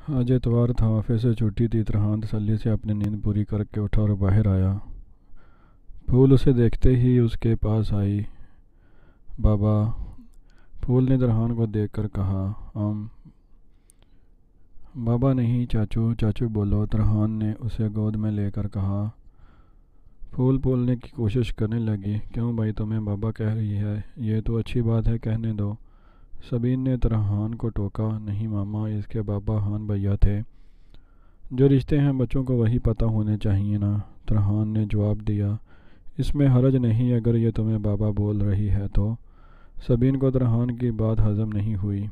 آج اتوار تھا، آفس سے چھٹی تھی۔ ترہان تسلی سے اپنی نیند پوری کر کے اٹھا اور باہر آیا۔ پھول اسے دیکھتے ہی اس کے پاس آئی۔ بابا، پھول نے ترہان کو دیکھ کر کہا۔ بابا نہیں چاچو، چاچو بولو، ترہان نے اسے گود میں لے کر کہا۔ پھول بولنے کی کوشش کرنے لگی۔ کیوں بھائی، تمہیں بابا کہہ رہی ہے؟ یہ تو اچھی بات ہے، کہنے دو۔ سبین نے ترہان کو ٹوکا۔ نہیں ماما، اس کے بابا ہان بھیا تھے۔ جو رشتے ہیں بچوں کو وہی پتہ ہونے چاہیے نا، ترہان نے جواب دیا۔ اس میں حرج نہیں اگر یہ تمہیں بابا بول رہی ہے تو۔ سبین کو ترہان کی بات ہضم نہیں ہوئی۔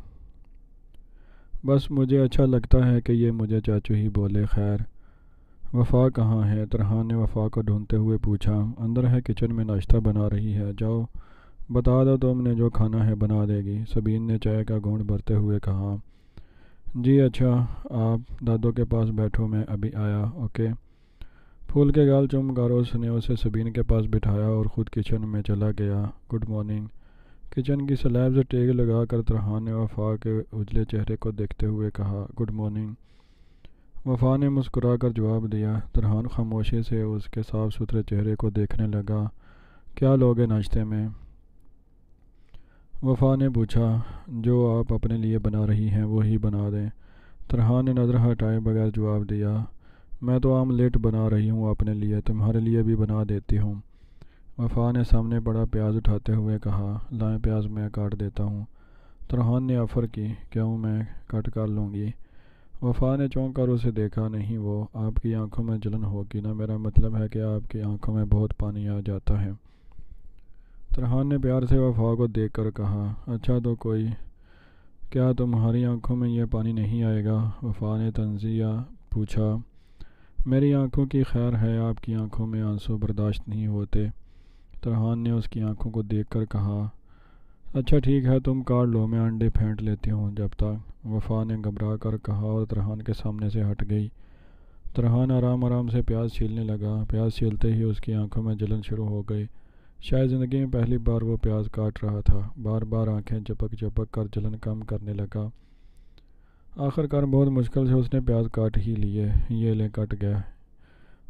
بس مجھے اچھا لگتا ہے کہ یہ مجھے چاچو ہی بولے۔ خیر وفا کہاں ہے؟ ترہان نے وفا کو ڈھونڈتے ہوئے پوچھا۔ اندر ہے، کچن میں ناشتہ بنا رہی ہے، جاؤ بتا دو، تم نے جو کھانا ہے بنا دے گی۔ سبین نے چائے کا گھونٹ بھرتے ہوئے کہا۔ جی اچھا، آپ دادو کے پاس بیٹھو، میں ابھی آیا، اوکے۔ پھول کے گال چوم کر اس نے اسے سبین کے پاس بٹھایا اور خود کچن میں چلا گیا۔ Good morning. کچن کی سلیب سے ٹیک لگا کر ترہان نے وفا کے اجلے چہرے کو دیکھتے ہوئے کہا۔ Good morning. وفا نے مسکرا کر جواب دیا۔ ترہان خاموشی سے اس کے صاف ستھرے چہرے کو دیکھنے لگا۔ کیا لوگے ناشتے میں؟ وفا نے پوچھا۔ جو آپ اپنے لیے بنا رہی ہیں وہی بنا دیں۔ ترہان نے نظر ہٹائے بغیر جواب دیا۔ میں تو آملیٹ بنا رہی ہوں اپنے لیے، تمہارے لیے بھی بنا دیتی ہوں۔ وفا نے سامنے پڑا پیاز اٹھاتے ہوئے کہا۔ لائیں پیاز میں کاٹ دیتا ہوں۔ ترہان نے آفر کی۔ کیوں، میں کٹ کر لوں گی۔ وفا نے چونک کر اسے دیکھا۔ نہیں، وہ آپ کی آنکھوں میں جلن ہوگی نا، میرا مطلب ہے کہ آپ کی آنکھوں میں بہت پانی آ جاتا ہے۔ ترہان نے پیار سے وفا کو دیکھ کر کہا۔ اچھا تو کوئی، کیا تمہاری آنکھوں میں یہ پانی نہیں آئے گا؟ وفا نے طنزیہ پوچھا۔ میری آنکھوں کی خیر ہے، آپ کی آنکھوں میں آنسو برداشت نہیں ہوتے۔ ترہان نے اس کی آنکھوں کو دیکھ کر کہا۔ اچھا ٹھیک ہے، تم کاٹ لو، میں انڈے پھینٹ لیتی ہوں جب تک، وفا نے گھبرا کر کہا اور ترہان کے سامنے سے ہٹ گئی۔ ترہان آرام آرام سے پیاز چھیلنے لگا۔ پیاز چھیلتے ہی اس کی آنکھوں میں جلن شروع ہو گئی۔ شاید زندگی میں پہلی بار وہ پیاز کاٹ رہا تھا۔ بار بار آنکھیں جھپک جھپک کر جلن کم کرنے لگا۔ آخر کار بہت مشکل سے اس نے پیاز کاٹ ہی لیے۔ یہ لے، کٹ گیا۔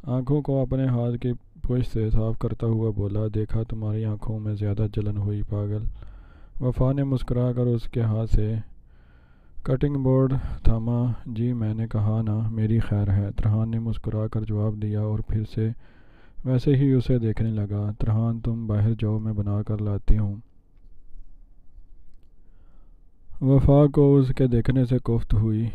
آنکھوں کو اپنے ہاتھ کی پشت سے صاف کرتا ہوا بولا۔ دیکھا، تمہاری آنکھوں میں زیادہ جلن ہوئی، پاگل۔ وفا نے مسکرا کر اس کے ہاتھ سے کٹنگ بورڈ تھاما۔ جی میں نے کہا نا، میری خیر ہے، ترہان نے مسکرا کر جواب دیا اور پھر سے ویسے ہی اسے دیکھنے لگا۔ ترہان تم باہر جاؤ، میں بنا کر لاتی ہوں۔ وفا کو اس کے دیکھنے سے کفت ہوئی۔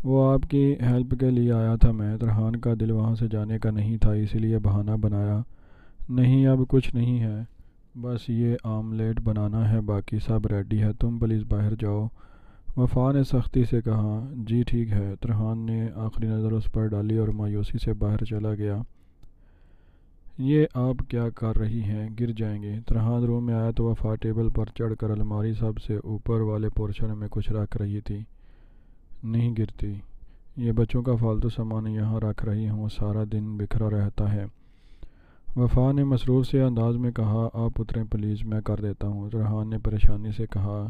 وہ آپ کی ہیلپ کے لیے آیا تھا میں۔ ترہان کا دل وہاں سے جانے کا نہیں تھا، اسی لیے بہانہ بنایا۔ نہیں، اب کچھ نہیں ہے، بس یہ آملیٹ بنانا ہے، باقی سب ریڈی ہے، تم پلیز باہر جاؤ، وفا نے سختی سے کہا۔ جی ٹھیک ہے۔ ترہان نے آخری نظر اس پر ڈالی اور مایوسی سے باہر چلا گیا۔ یہ آپ کیا کر رہی ہیں؟ گر جائیں گے۔ ترہان روم میں آیا تو وفا ٹیبل پر چڑھ کر الماری سب سے اوپر والے پورشن میں کچھ رکھ رہی تھی۔ نہیں گرتی، یہ بچوں کا فالتو سامان یہاں رکھ رہی ہوں، سارا دن بکھرا رہتا ہے، وفا نے مسرور سے انداز میں کہا۔ آپ اتریں پلیز، میں کر دیتا ہوں، ترہان نے پریشانی سے کہا۔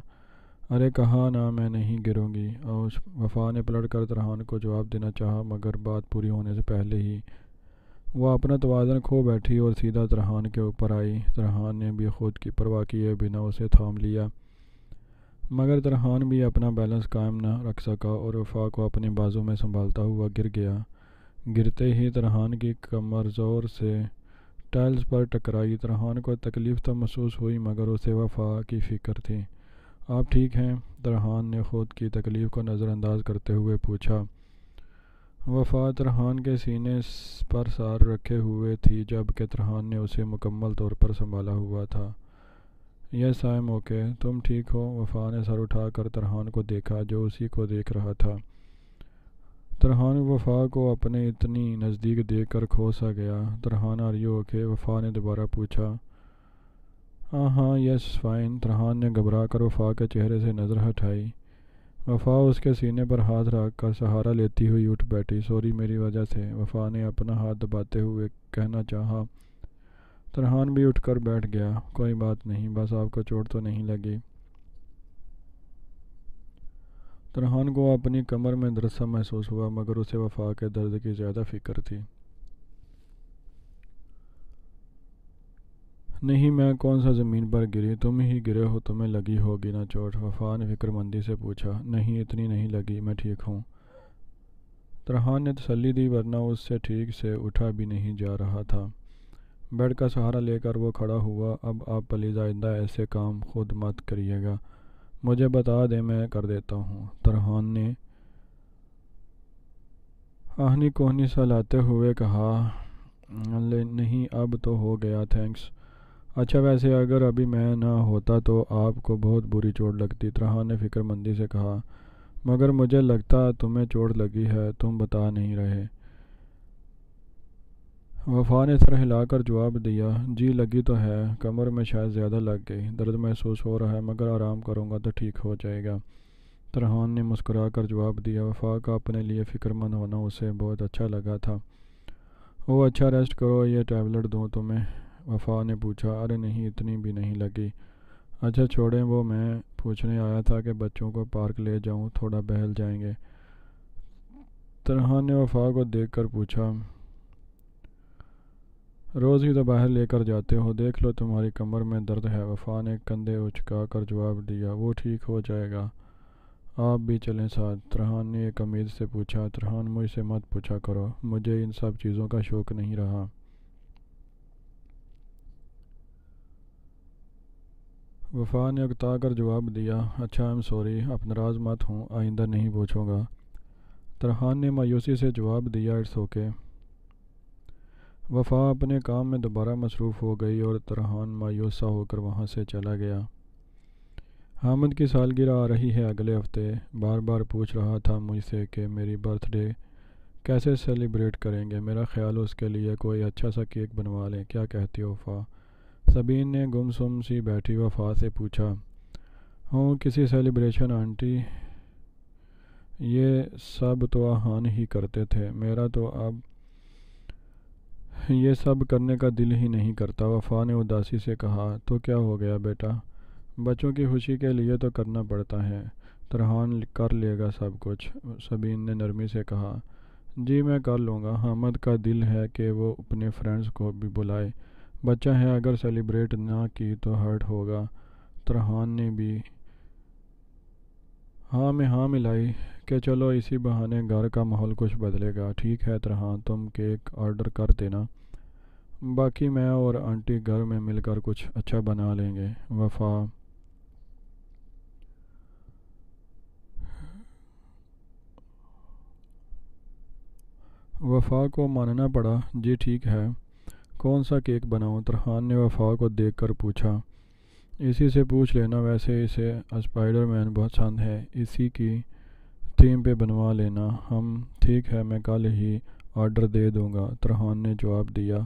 ارے کہا نا میں نہیں گروں گی۔ اور وفا نے پلٹ کر ترہان کو جواب دینا چاہا، مگر بات پوری ہونے سے پہلے ہی وہ اپنا توازن کھو بیٹھی اور سیدھا ترہان کے اوپر آئی۔ ترہان نے بھی خود کی پرواہ کیے بنا اسے تھام لیا، مگر ترہان بھی اپنا بیلنس قائم نہ رکھ سکا اور وفا کو اپنے بازو میں سنبھالتا ہوا گر گیا۔ گرتے ہی ترہان کی کمر زور سے ٹائلز پر ٹکرائی۔ ترہان کو تکلیف تو محسوس ہوئی، مگر اسے وفا کی فکر تھی۔ آپ ٹھیک ہیں؟ ترہان نے خود کی تکلیف کو نظر انداز کرتے ہوئے پوچھا۔ وفا ترہان کے سینے پر سار رکھے ہوئے تھی، جبکہ ترہان نے اسے مکمل طور پر سنبھالا ہوا تھا۔ یس آئی ایم اوکے، تم ٹھیک ہو؟ وفا نے سر اٹھا کر ترہان کو دیکھا، جو اسی کو دیکھ رہا تھا۔ ترہان وفا کو اپنے اتنی نزدیک دیکھ کر کھو سا گیا۔ ترہان آر یو اوکے؟ وفا نے دوبارہ پوچھا۔ ہاں یس فائن۔ ترہان نے گھبرا کر وفا کے چہرے سے نظر ہٹائی۔ وفا اس کے سینے پر ہاتھ رکھ کر سہارا لیتی ہوئی اٹھ بیٹھی۔ سوری، میری وجہ سے، وفا نے اپنا ہاتھ دباتے ہوئے کہنا چاہا۔ ترہان بھی اٹھ کر بیٹھ گیا۔ کوئی بات نہیں، بس آپ کو چوٹ تو نہیں لگی؟ ترحان کو اپنی کمر میں درد سا محسوس ہوا، مگر اسے وفا کے درد کی زیادہ فکر تھی۔ نہیں، میں کون سا زمین پر گری، تم ہی گرے ہو، تمہیں لگی ہوگی نا چوٹ؟ وفا نے فکر مندی سے پوچھا۔ نہیں، اتنی نہیں لگی، میں ٹھیک ہوں، ترحان نے تسلی دی، ورنہ اس سے ٹھیک سے اٹھا بھی نہیں جا رہا تھا۔ بیڈ کا سہارا لے کر وہ کھڑا ہوا۔ اب آپ پلیز آئندہ ایسے کام خود مت کریے گا، مجھے بتا دیں، میں کر دیتا ہوں، ترحان نے آہنی کوہنی سا لاتے ہوئے کہا۔ نہیں، اب تو ہو گیا، تھینکس۔ اچھا، ویسے اگر ابھی میں نہ ہوتا تو آپ کو بہت بری چوٹ لگتی، ترحان نے فکر مندی سے کہا۔ مگر مجھے لگتا تمہیں چوٹ لگی ہے، تم بتا نہیں رہے۔ وفا نے سر ہلا کر جواب دیا، جی لگی تو ہے، کمر میں شاید زیادہ لگ گئی، درد محسوس ہو رہا ہے، مگر آرام کروں گا تو ٹھیک ہو جائے گا، ترحان نے مسکرا کر جواب دیا۔ وفا کا اپنے لیے فکر مند ہونا اسے بہت اچھا لگا تھا۔ وہ اچھا ریسٹ کرو، یہ ٹیبلٹ دوں تمہیں؟ وفا نے پوچھا۔ ارے نہیں، اتنی بھی نہیں لگی۔ اچھا چھوڑیں، وہ میں پوچھنے آیا تھا کہ بچوں کو پارک لے جاؤں، تھوڑا بہل جائیں گے، ترحان نے وفا کو دیکھ کر پوچھا۔ روز ہی تو باہر لے کر جاتے ہو، دیکھ لو تمہاری کمر میں درد ہے، وفا نے کندھے اچکا کر جواب دیا۔ وہ ٹھیک ہو جائے گا، آپ بھی چلیں ساتھ، ترحان نے ایک امید سے پوچھا۔ ترحان، مجھ سے مت پوچھا کرو، مجھے ان سب چیزوں کا شوق نہیں رہا۔ وفا نے اکتا کر جواب دیا۔ اچھا، ایم سوری، اب ناراض مت ہوں، آئندہ نہیں پوچھوں گا، ترحان نے مایوسی سے جواب دیا۔ It's okay. وفا اپنے کام میں دوبارہ مصروف ہو گئی اور ترحان مایوس سا ہو کر وہاں سے چلا گیا۔ حامد کی سالگرہ آ رہی ہے اگلے ہفتے، بار بار پوچھ رہا تھا مجھ سے کہ میری برتھ ڈے کیسے سیلیبریٹ کریں گے، میرا خیال اس کے لیے کوئی اچھا سا کیک بنوا لیں، کیا کہتی ہو وفا؟ سبین نے گمسم سی بیٹھی وفا سے پوچھا۔ ہوں، کسی سیلیبریشن آنٹی، یہ سب تو آہان ہی کرتے تھے، میرا تو اب یہ سب کرنے کا دل ہی نہیں کرتا، وفا نے اداسی سے کہا۔ تو کیا ہو گیا بیٹا، بچوں کی خوشی کے لیے تو کرنا پڑتا ہے، ترحان کر لے گا سب کچھ، سبین نے نرمی سے کہا۔ جی میں کر لوں گا، حامد کا دل ہے کہ وہ اپنے فرینڈز کو بھی بلائے، بچہ ہے، اگر سیلیبریٹ نہ کی تو ہرٹ ہوگا، ترحان نے بھی ہاں میں ہاں ملائی کہ چلو اسی بہانے گھر کا ماحول کچھ بدلے گا۔ ٹھیک ہے ترحان، تم کیک آرڈر کر دینا، باقی میں اور آنٹی گھر میں مل کر کچھ اچھا بنا لیں گے۔ وفا کو ماننا پڑا۔ جی ٹھیک ہے، کون سا کیک بناؤں؟ ترحان نے وفا کو دیکھ کر پوچھا۔ اسی سے پوچھ لینا، ویسے اسے اسپائڈر مین بہت پسند ہے، اسی کی تھیم پہ بنوا لینا۔ ٹھیک ہے، میں کل ہی آرڈر دے دوں گا، ترحان نے جواب دیا۔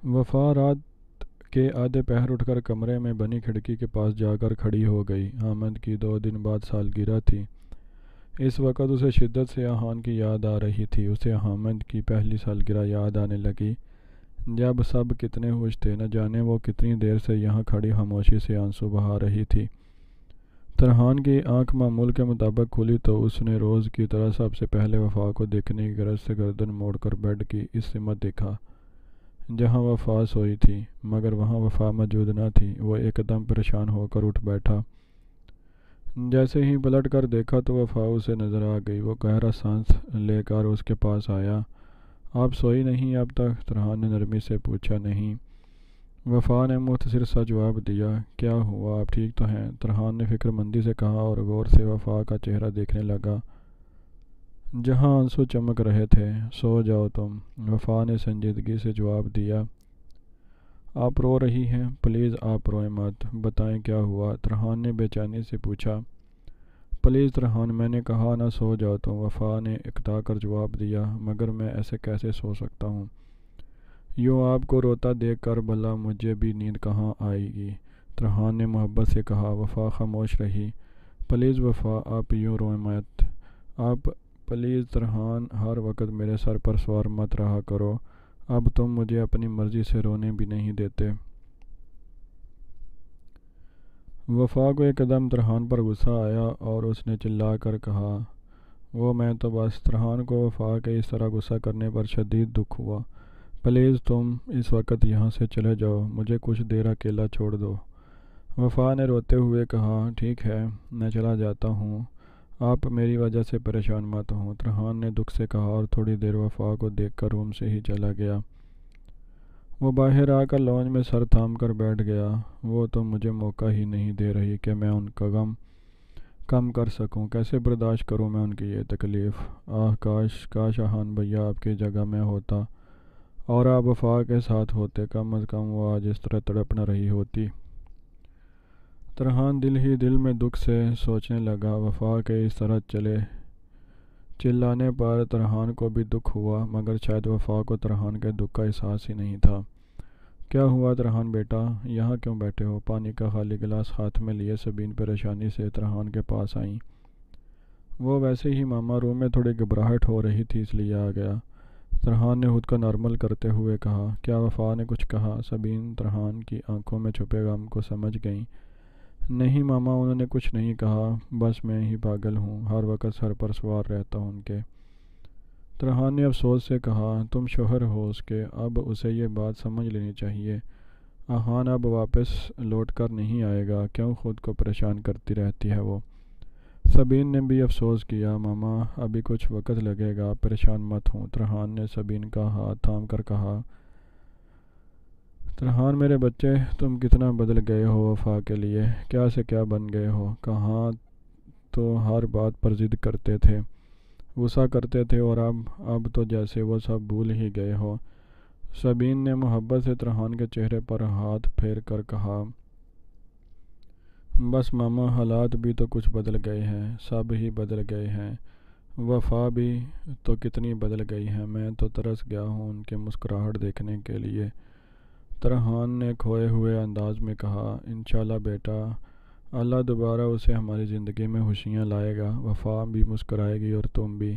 وفا رات کے آدھے پہر اٹھ کر کمرے میں بنی کھڑکی کے پاس جا کر کھڑی ہو گئی۔ حامد کی 2 دن بعد سالگرہ تھی، اس وقت اسے شدت سے آہان کی یاد آ رہی تھی۔ اسے حامد کی پہلی سالگرہ یاد آنے لگی جب سب کتنے خوش تھے، نہ جانے وہ کتنی دیر سے یہاں کھڑی خاموشی سے آنسو بہا رہی تھی۔ ترحان کی آنکھ معمول کے مطابق کھلی تو اس نے روز کی طرح سب سے پہلے وفا کو دیکھنے کی غرض سے گردن موڑ کر بیڈ کی اس سمت دیکھا جہاں وفا سوئی تھی، مگر وہاں وفا موجود نہ تھی۔ وہ ایک دم پریشان ہو کر اٹھ بیٹھا، جیسے ہی پلٹ کر دیکھا تو وفا اسے نظر آ گئی۔ وہ گہرا سانس لے کر اس کے پاس آیا۔ آپ سوئی نہیں اب تک؟ ترحان نے نرمی سے پوچھا۔ نہیں، وفا نے مختصر سا جواب دیا۔ کیا ہوا، آپ ٹھیک تو ہیں؟ ترحان نے فکر مندی سے کہا اور غور سے وفا کا چہرہ دیکھنے لگا جہاں آنسو چمک رہے تھے۔ سو جاؤ تم، وفا نے سنجیدگی سے جواب دیا۔ آپ رو رہی ہیں، پلیز آپ روئیں مت، بتائیں کیا ہوا؟ ترحان نے بے چینی سے پوچھا۔ پلیز ترحان، میں نے کہا نا سو جاؤ تم، وفا نے اکتا کر جواب دیا۔ مگر میں ایسے کیسے سو سکتا ہوں، یوں آپ کو روتا دیکھ کر بھلا مجھے بھی نیند کہاں آئے گی، ترحان نے محبت سے کہا۔ وفا خاموش رہی۔ پلیز وفا، آپ یوں روئیں مت، آپ پلیز ترحان، ہر وقت میرے سر پر سوار مت رہا کرو، اب تم مجھے اپنی مرضی سے رونے بھی نہیں دیتے۔ وفا کو ایک قدم ترحان پر غصہ آیا اور اس نے چلا کر کہا، وہ میں تو بس۔ ترحان کو وفا کے اس طرح غصہ کرنے پر شدید دکھ ہوا۔ پلیز تم اس وقت یہاں سے چلے جاؤ، مجھے کچھ دیر اکیلا چھوڑ دو۔ وفا نے روتے ہوئے کہا، ٹھیک ہے، میں چلا جاتا ہوں، آپ میری وجہ سے پریشان مت ہوں۔ ترحان نے دکھ سے کہا اور تھوڑی دیر وفا کو دیکھ کر روم سے ہی چلا گیا۔ وہ باہر آ کر لانج میں سر تھام کر بیٹھ گیا۔ وہ تو مجھے موقع ہی نہیں دے رہی کہ میں ان کا غم کم کر سکوں۔ کیسے برداشت کروں میں ان کی یہ تکلیف؟ آہ کاش احان بھیا آپ کی جگہ میں ہوتا اور آپ وفا کے ساتھ ہوتے، کم از کم وہ آج اس طرح تڑپ نہ رہی ہوتی۔ ترحان دل ہی دل میں دکھ سے سوچنے لگا، وفا کے اس طرح چلانے پر ترحان کو بھی دکھ ہوا، مگر شاید وفا کو ترحان کے دکھ کا احساس ہی نہیں تھا۔ کیا ہوا ترحان بیٹا، یہاں کیوں بیٹھے ہو؟ پانی کا خالی گلاس ہاتھ میں لیے سبین پریشانی سے ترحان کے پاس آئیں۔ وہ ویسے ہی ماما روم میں تھوڑی گھبراہٹ ہو رہی تھی اس لیے آ گیا۔ ترحان نے خود کو نارمل کرتے ہوئے کہا، کیا وفا نے کچھ کہا؟ سبین ترحان کی آنکھوں میں چھپے غم کو سمجھ گئیں۔ نہیں ماما، انہوں نے کچھ نہیں کہا، بس میں ہی پاگل ہوں، ہر وقت سر پر سوار رہتا ہوں ان کے۔ ترحان نے افسوس سے کہا، تم شوہر ہو اس کے، اب اسے یہ بات سمجھ لینی چاہیے۔ احان اب واپس لوٹ کر نہیں آئے گا، کیوں خود کو پریشان کرتی رہتی ہے وہ؟ سبین نے بھی افسوس کیا، ماما ابھی کچھ وقت لگے گا، پریشان مت ہوں۔ ترحان نے سبین کا ہاتھ تھام کر کہا، ترحان میرے بچے، تم کتنا بدل گئے ہو وفا کے لیے، کیا سے کیا بن گئے ہو۔ کہاں تو ہر بات پر ضد کرتے تھے، غصہ کرتے تھے، اور اب تو جیسے وہ سب بھول ہی گئے ہو۔ سبین نے محبت سے ترحان کے چہرے پر ہاتھ پھیر کر کہا، بس ماما، حالات بھی تو کچھ بدل گئے ہیں، سب ہی بدل گئے ہیں، وفا بھی تو کتنی بدل گئی ہے، میں تو ترس گیا ہوں ان کی مسکراہٹ دیکھنے کے لیے۔ ترحان نے کھوئے ہوئے انداز میں کہا، انشاءاللہ بیٹا، اللہ دوبارہ اسے ہماری زندگی میں خوشیاں لائے گا، وفا بھی مسکرائے گی اور تم بھی،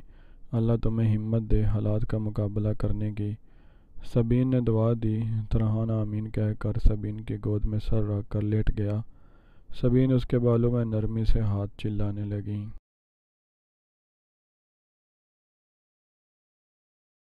اللہ تمہیں ہمت دے حالات کا مقابلہ کرنے کی۔ سبین نے دعا دی۔ ترحان آمین کہہ کر سبین کی گود میں سر رکھ کر لیٹ گیا۔ سبین اس کے بالوں میں نرمی سے ہاتھ چلانے لگیں۔